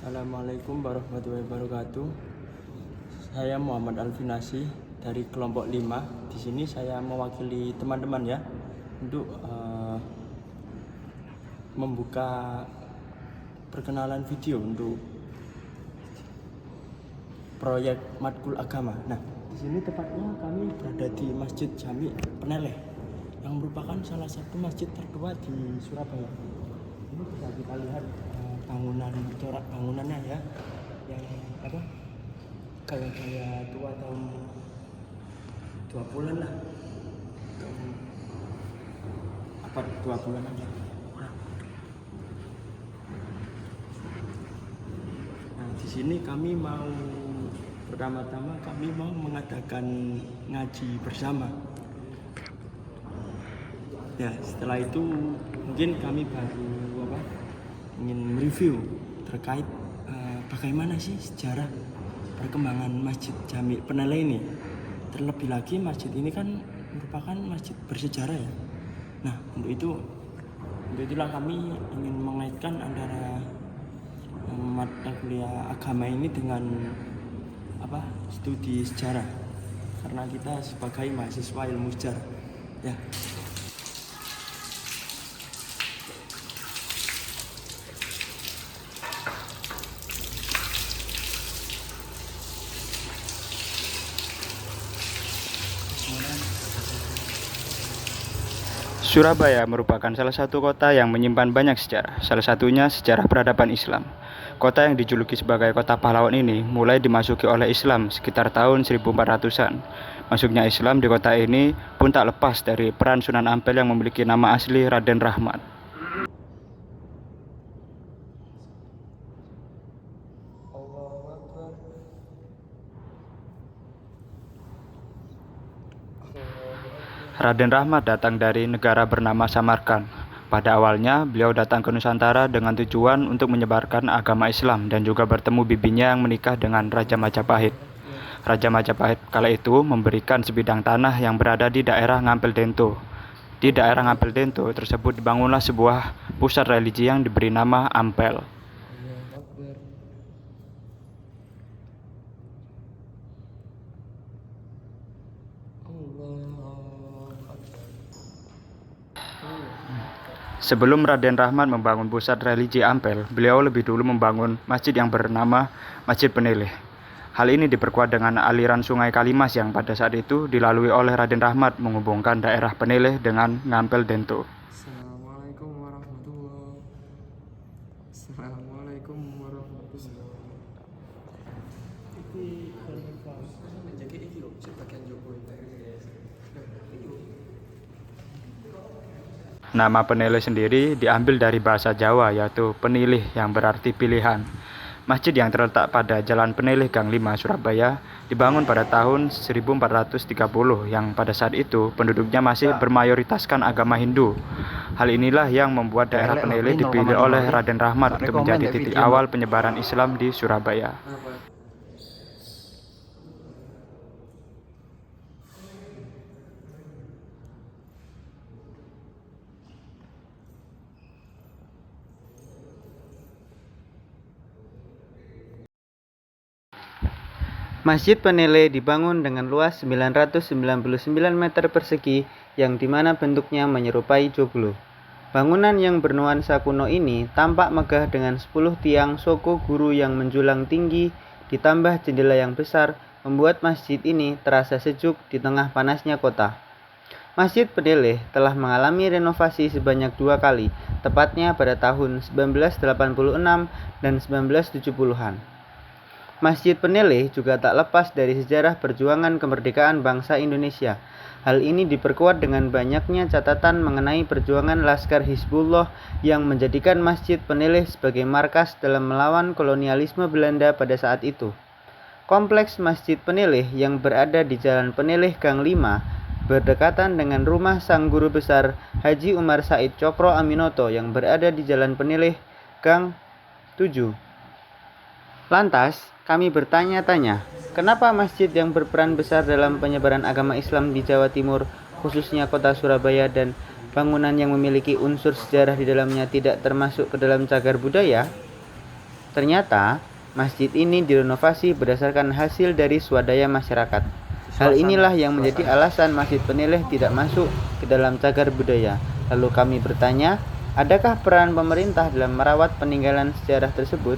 Assalamualaikum warahmatullahi wabarakatuh. Saya Muhammad Alfinasi dari kelompok 5. Di sini saya mewakili teman-teman ya untuk membuka perkenalan video untuk proyek Matkul Agama. Nah, di sini tepatnya kami berada di Masjid Jami Peneleh yang merupakan salah satu masjid tertua di Surabaya. Ini bisa kita lihat corak bangunannya ya, yang gaya tua tahun 20-an lah, abad 20-an aja. Nah, di sini kami pertama-tama mau mengadakan ngaji bersama. Ya, setelah itu mungkin kami baru ingin mereview terkait bagaimana sih sejarah perkembangan Masjid Jami Peneleh ini. Terlebih lagi masjid ini kan merupakan masjid bersejarah ya. Nah, untuk itulah kami ingin mengaitkan antara mata kuliah agama ini dengan studi sejarah, karena kita sebagai mahasiswa ilmu sejarah ya. Surabaya merupakan salah satu kota yang menyimpan banyak sejarah, salah satunya sejarah peradaban Islam. Kota yang dijuluki sebagai kota pahlawan ini mulai dimasuki oleh Islam sekitar tahun 1400-an. Masuknya Islam di kota ini pun tak lepas dari peran Sunan Ampel yang memiliki nama asli Raden Rahmat. Raden Rahmat datang dari negara bernama Samarkand. Pada awalnya, beliau datang ke Nusantara dengan tujuan untuk menyebarkan agama Islam dan juga bertemu bibinya yang menikah dengan Raja Majapahit. Raja Majapahit kala itu memberikan sebidang tanah yang berada di daerah Ngampel Dento. Di daerah Ngampel Dento tersebut dibangunlah sebuah pusat religi yang diberi nama Ampel. Sebelum Raden Rahmat membangun pusat religi Ampel, beliau lebih dulu membangun masjid yang bernama Masjid Peneleh. Hal ini diperkuat dengan aliran sungai Kalimas yang pada saat itu dilalui oleh Raden Rahmat menghubungkan daerah Peneleh dengan Ngampel Dento. Assalamualaikum warahmatullahi Nama Peneleh sendiri diambil dari bahasa Jawa, yaitu penilih yang berarti pilihan. Masjid yang terletak pada Jalan Peneleh Gang 5 Surabaya dibangun pada tahun 1430 yang pada saat itu penduduknya masih bermayoritaskan agama Hindu. Hal inilah yang membuat daerah Peneleh dipilih oleh Raden Rahmat untuk menjadi titik awal penyebaran Islam di Surabaya. Masjid Peneleh dibangun dengan luas 999 meter persegi yang dimana bentuknya menyerupai joglo. Bangunan yang bernuansa kuno ini tampak megah dengan 10 tiang soko guru yang menjulang tinggi ditambah jendela yang besar membuat masjid ini terasa sejuk di tengah panasnya kota. Masjid Peneleh telah mengalami renovasi sebanyak 2 kali, tepatnya pada tahun 1986 dan 1970-an. Masjid Peneleh juga tak lepas dari sejarah perjuangan kemerdekaan bangsa Indonesia. Hal ini diperkuat dengan banyaknya catatan mengenai perjuangan Laskar Hizbullah yang menjadikan Masjid Peneleh sebagai markas dalam melawan kolonialisme Belanda pada saat itu. Kompleks Masjid Peneleh yang berada di Jalan Peneleh Gang 5 berdekatan dengan rumah sang guru besar Haji Umar Said Cokro Aminoto yang berada di Jalan Peneleh Gang 7. Lantas, kami bertanya-tanya, kenapa masjid yang berperan besar dalam penyebaran agama Islam di Jawa Timur, khususnya kota Surabaya, dan bangunan yang memiliki unsur sejarah di dalamnya tidak termasuk ke dalam cagar budaya? Ternyata, masjid ini direnovasi berdasarkan hasil dari swadaya masyarakat. Hal inilah yang menjadi alasan Masjid Peneleh tidak masuk ke dalam cagar budaya. Lalu kami bertanya, adakah peran pemerintah dalam merawat peninggalan sejarah tersebut?